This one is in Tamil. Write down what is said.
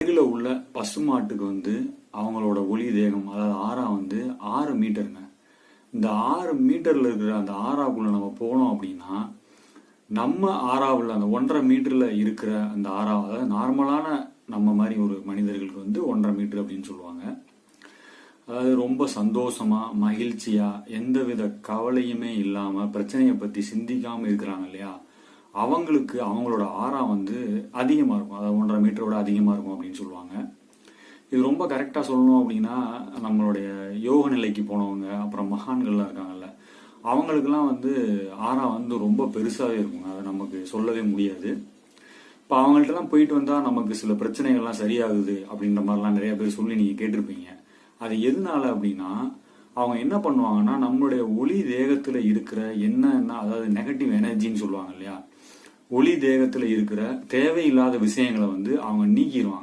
அருகில் உள்ள பசுமாட்டுக்கு அவங்களோட ஒளி தேகம் அதாவது ஆறா 6 மீட்டருங்க. இந்த 6 மீட்டர்ல இருக்கிற அந்த ஆறாக்குள்ள நம்ம போனோம் அப்படின்னா நம்ம ஆறாவில் அந்த 1.5 மீட்டர்ல இருக்கிற அந்த ஆறா, அதாவது நார்மலான நம்ம மாதிரி ஒரு மனிதர்களுக்கு 1.5 மீட்டர் அப்படின்னு சொல்லுவாங்க. அதாவது ரொம்ப சந்தோஷமா மகிழ்ச்சியா எந்தவித கவலையுமே இல்லாம பிரச்சனையை பத்தி சிந்திக்காம இருக்கிறாங்க இல்லையா, அவங்களுக்கு அவங்களோட ஆறா அதிகமா இருக்கும். அதாவது 1.5 மீட்டரோட அதிகமா இருக்கும் அப்படின்னு சொல்லுவாங்க. இது ரொம்ப கரெக்டா சொல்லணும் அப்படின்னா நம்மளுடைய யோக நிலைக்கு போனவங்க, அப்புறம் மகான்கள்லாம் இருக்காங்கல்ல, அவங்களுக்குலாம் ஆறா ரொம்ப பெருசாவே இருக்குங்க. அதை நமக்கு சொல்லவே முடியாது. இப்போ அவங்கள்ட்டலாம் போயிட்டு வந்தா நமக்கு சில பிரச்சனைகள்லாம் சரியாகுது அப்படின்ற மாதிரிலாம் நிறைய பேர் சொல்லி நீங்க கேட்டிருப்பீங்க. அது எதனால அப்படின்னா அவங்க என்ன பண்ணுவாங்கன்னா நம்மளுடைய ஒளி தேகத்துல இருக்கிற என்ன அதாவது நெகட்டிவ் எனர்ஜின்னு சொல்லுவாங்க இல்லையா, ஒளி தேகத்துல இருக்கிற தேவையில்லாத விஷயங்களை அவங்க நீக்கிடுவாங்க.